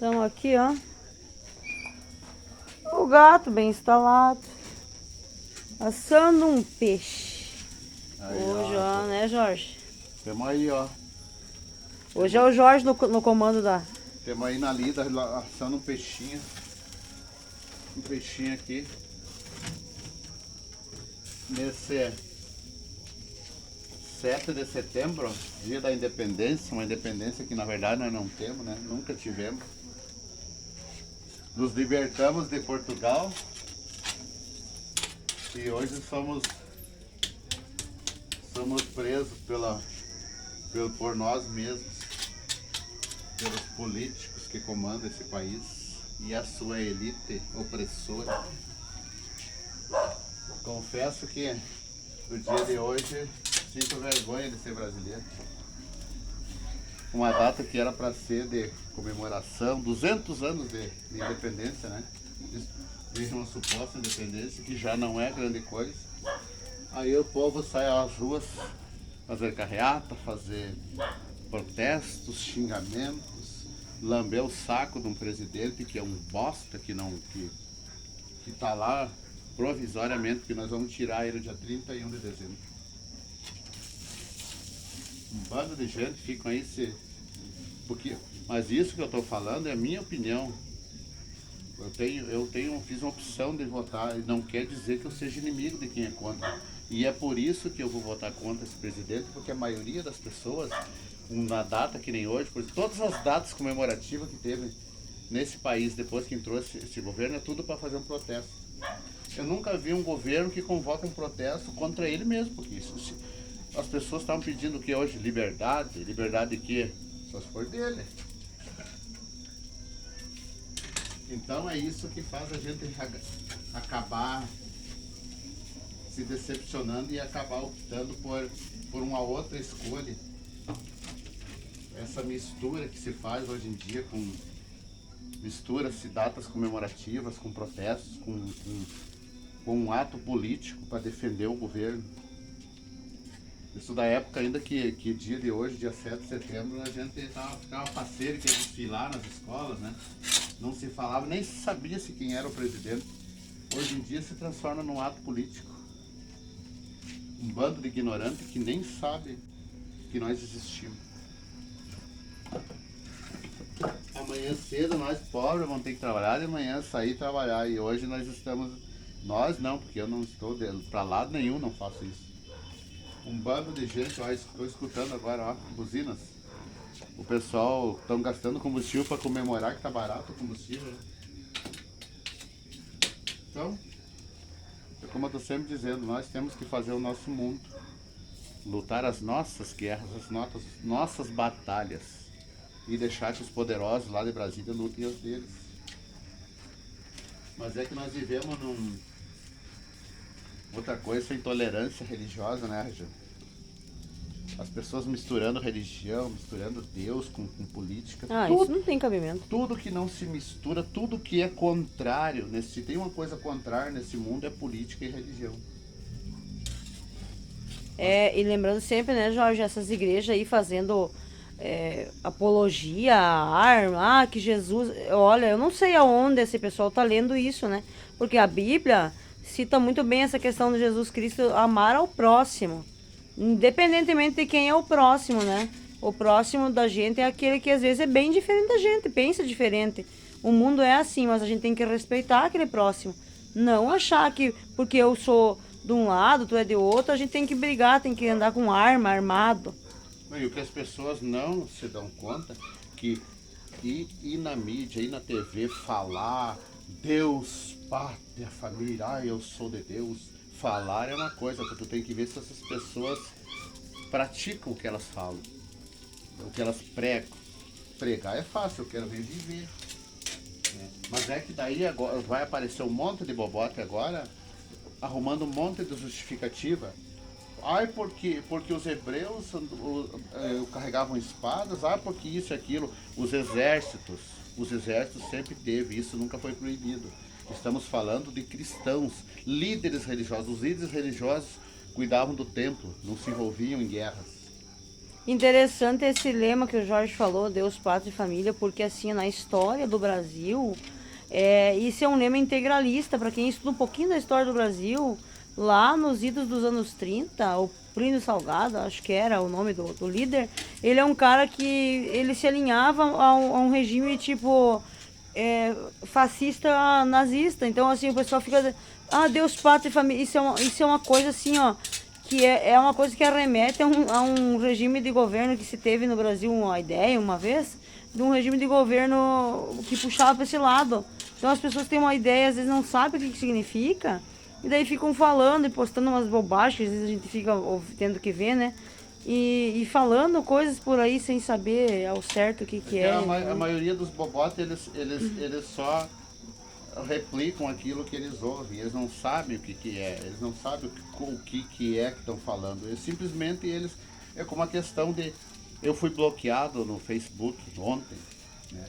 Então aqui, ó, o gato bem instalado, assando um peixe. Aí, Hoje, ó, né, Jorge? Temos aí, ó. Hoje é o Jorge no comando da... Temos aí na lida assando um peixinho. Um peixinho aqui. Nesse 7 de setembro, dia da independência, uma independência que na verdade nós não temos, né? Nunca tivemos. Nos libertamos de Portugal e hoje somos presos por nós mesmos, pelos políticos que comandam esse país e a sua elite opressora. Confesso que no dia de hoje sinto vergonha de ser brasileiro. Uma data que era para ser de comemoração, 200 anos de independência, né? De uma suposta independência, que já não é grande coisa. Aí o povo sai às ruas fazer carreata, fazer protestos, xingamentos, lamber o saco de um presidente que é um bosta, que tá lá provisoriamente, que nós vamos tirar ele dia 31 de dezembro. Um bando de gente ficam aí mas isso que eu estou falando é a minha opinião. Fiz uma opção de votar, e não quer dizer que eu seja inimigo de quem é contra. E é por isso que eu vou votar contra esse presidente, porque a maioria das pessoas, uma data que nem hoje, por exemplo, todas as datas comemorativas que teve nesse país depois que entrou esse governo, é tudo para fazer um protesto. Eu nunca vi um governo que convoca um protesto contra ele mesmo, porque as pessoas estavam pedindo o que hoje? Liberdade. Liberdade de quê? Só se for dele. Então é isso que faz a gente acabar se decepcionando e acabar optando por uma outra escolha. Essa mistura que se faz hoje em dia, mistura-se datas comemorativas com protestos, com um ato político para defender o governo. Isso da época ainda que dia de hoje, dia 7 de setembro, a gente ficava parceiro que ia desfilar nas escolas, né? Não se falava, nem se sabia se quem era o presidente. Hoje em dia se transforma num ato político. Um bando de ignorantes que nem sabe que nós existimos. Amanhã cedo nós pobres vamos ter que trabalhar, de manhã sair trabalhar. E hoje nós não, porque eu não estou para lado nenhum, não faço isso. Um bando de gente, ó, estou escutando agora, ó, buzinas. O pessoal estão gastando combustível para comemorar que tá barato o combustível. Então, é como eu estou sempre dizendo, nós temos que fazer o nosso mundo. Lutar as nossas guerras, as nossas batalhas. E deixar que os poderosos lá de Brasília lutem as deles. Mas é que nós vivemos outra coisa, essa intolerância religiosa, né, Região? As pessoas misturando religião, misturando Deus com política. Isso não tem cabimento. Tudo que não se mistura, tudo que é contrário, se tem uma coisa contrária nesse mundo é política e religião. E lembrando sempre, né, Jorge, essas igrejas aí fazendo apologia à arma, que Jesus... Olha, eu não sei aonde esse pessoal tá lendo isso, né? Porque a Bíblia cita muito bem essa questão de Jesus Cristo amar ao próximo. Independentemente de quem é o próximo, né? O próximo da gente é aquele que às vezes é bem diferente da gente, pensa diferente. O mundo é assim, mas a gente tem que respeitar aquele próximo. Não achar que porque eu sou de um lado, tu é de outro, a gente tem que brigar, tem que andar com arma, armado. E o que as pessoas não se dão conta, que ir na mídia, ir na TV, falar Deus, pátria, família, eu sou de Deus. Falar é uma coisa, tu tem que ver se essas pessoas praticam o que elas falam, o que elas pregam. Pregar é fácil, eu quero ver viver. Mas é que daí agora vai aparecer um monte de bobote agora, arrumando um monte de justificativa. Ai, porque os hebreus carregavam espadas, porque isso e aquilo. Os exércitos sempre teve, isso nunca foi proibido. Estamos falando de cristãos, líderes religiosos. Os líderes religiosos cuidavam do templo, não se envolviam em guerras. Interessante esse lema que o Jorge falou, Deus, Pátria e Família, porque assim, na história do Brasil, isso é um lema integralista. Para quem estuda um pouquinho da história do Brasil, lá nos idos dos anos 30, o Plínio Salgado, acho que era o nome do líder, ele é um cara que ele se alinhava a um regime tipo fascista nazista. Então assim, o pessoal fica, Deus, Pátria e Família, isso é uma coisa assim, ó, que é uma coisa que arremete a um regime de governo que se teve no Brasil, uma ideia uma vez, de um regime de governo que puxava para esse lado. Então as pessoas têm uma ideia, às vezes não sabem o que significa, e daí ficam falando e postando umas bobagens, que às vezes a gente fica tendo que ver, né? E falando coisas por aí sem saber ao certo o que é. A maioria dos bobotes, eles só replicam aquilo que eles ouvem, eles não sabem o que é, eles não sabem o que é que estão falando, eles é como a questão de, eu fui bloqueado no Facebook ontem, né?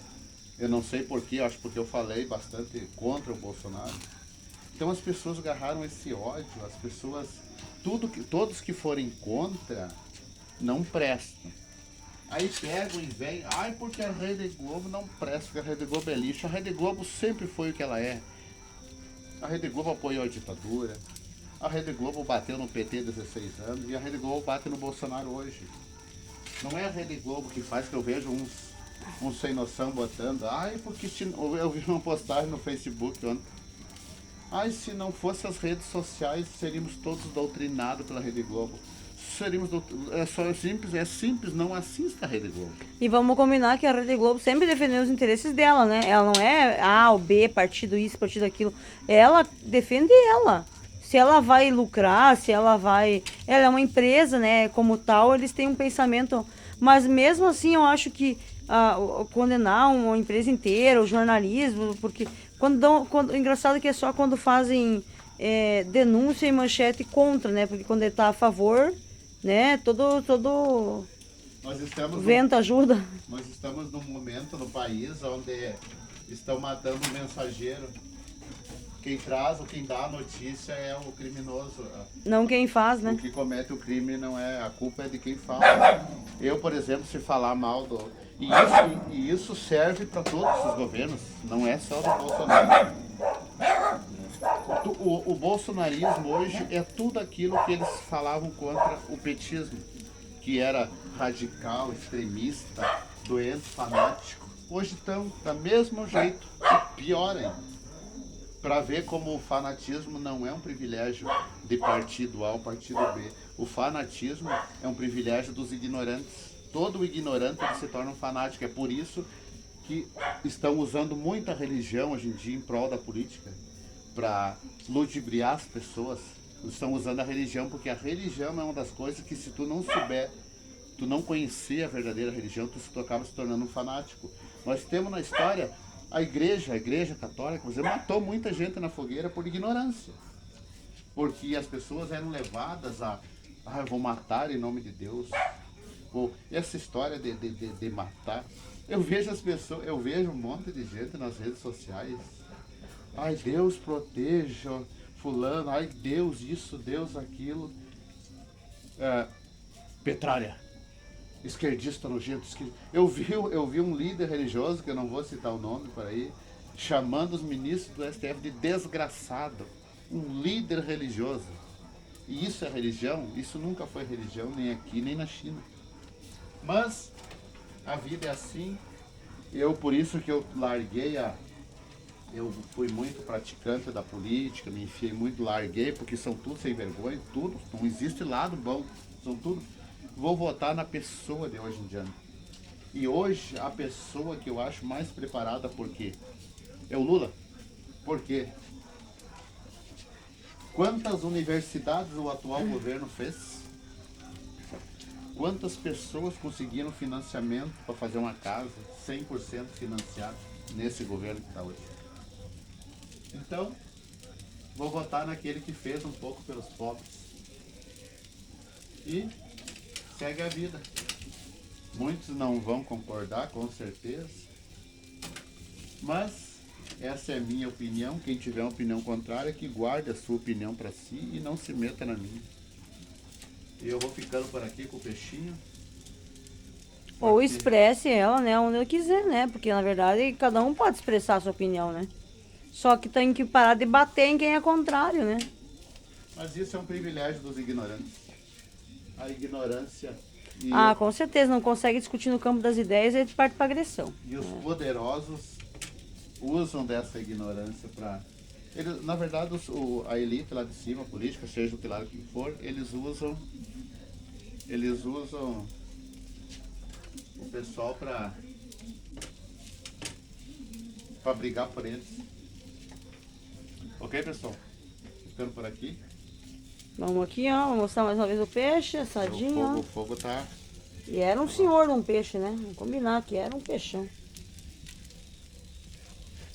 Eu não sei porquê, acho porque eu falei bastante contra o Bolsonaro, então as pessoas agarraram esse ódio, as pessoas, todos que forem contra, não prestam. Aí pegam e vêm, porque a Rede Globo não presta, porque a Rede Globo é lixo. A Rede Globo sempre foi o que ela é. A Rede Globo apoiou a ditadura, a Rede Globo bateu no PT 16 anos e a Rede Globo bate no Bolsonaro hoje. Não é a Rede Globo que faz, que eu vejo uns sem noção botando, porque eu vi uma postagem no Facebook ontem, se não fosse as redes sociais, seríamos todos doutrinados pela Rede Globo. É simples, não assista a Rede Globo. E vamos combinar que a Rede Globo sempre defendeu os interesses dela, né? Ela não é A ou B, partido isso, partido aquilo. Ela defende ela. Se ela vai lucrar, se ela vai... Ela é uma empresa, né? Como tal, eles têm um pensamento... Mas mesmo assim, eu acho que condenar uma empresa inteira, o jornalismo, porque... engraçado que é só quando fazem denúncia e manchete contra, né? Porque quando ele tá a favor... né? Todo vento ajuda. Nós estamos num momento no país onde estão matando o mensageiro. Quem traz ou quem dá a notícia é o criminoso. Não quem faz, né? O que comete o crime não é, a culpa é de quem fala. Eu, por exemplo, se falar mal do... E isso serve para todos os governos, não é só do Bolsonaro. O bolsonarismo hoje é tudo aquilo que eles falavam contra o petismo, que era radical, extremista, doente, fanático. Hoje estão do mesmo jeito, pior ainda. Para ver como o fanatismo não é um privilégio de partido A ou partido B. O fanatismo é um privilégio dos ignorantes. Todo ignorante ele se torna um fanático. É por isso que estão usando muita religião hoje em dia em prol da política, para ludibriar as pessoas. Estão usando a religião, porque a religião é uma das coisas que, se tu não souber, tu não conhecer a verdadeira religião, tu acaba se tornando um fanático. Nós temos na história a igreja católica, você matou muita gente na fogueira por ignorância, porque as pessoas eram levadas eu vou matar em nome de Deus. Essa história de matar, eu vejo as pessoas, eu vejo um monte de gente nas redes sociais, Deus proteja fulano, Deus isso, Deus aquilo. Petralha, esquerdista nojento. Eu vi um líder religioso, que eu não vou citar o nome por aí, chamando os ministros do STF de desgraçado. Um líder religioso. E isso é religião? Isso nunca foi religião, nem aqui, nem na China. Mas a vida é assim. Por isso que eu larguei eu fui muito praticante da política, me enfiei muito, larguei, porque são tudo sem vergonha, tudo, não existe lado bom, são tudo. Vou votar na pessoa de hoje em diante. E hoje, a pessoa que eu acho mais preparada, por quê? É o Lula. Por quê? Quantas universidades o atual governo fez? Quantas pessoas conseguiram financiamento para fazer uma casa 100% financiada nesse governo que está hoje? Então, vou votar naquele que fez um pouco pelos pobres. E segue a vida. Muitos não vão concordar, com certeza. Mas essa é a minha opinião. Quem tiver uma opinião contrária, que guarde a sua opinião para si e não se meta na minha. E eu vou ficando por aqui com o peixinho. Ou expresse ela, né, onde ela quiser, né? Porque na verdade cada um pode expressar a sua opinião, né? Só que tem que parar de bater em quem é contrário, né? Mas isso é um privilégio dos ignorantes. A ignorância e, Ah, com certeza, não consegue discutir no campo das ideias e parte para agressão. e os poderosos usam dessa ignorância para... Na verdade, a elite lá de cima, a política, seja o que lá que for, eles usam o pessoal para brigar por eles. Ok, pessoal? Ficando por aqui. Vamos aqui, ó, vou mostrar mais uma vez o peixe, assadinho, O fogo tá... ó. E era um senhor de um peixe, né? Vamos combinar que era um peixão.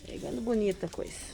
Pegando bonita a coisa.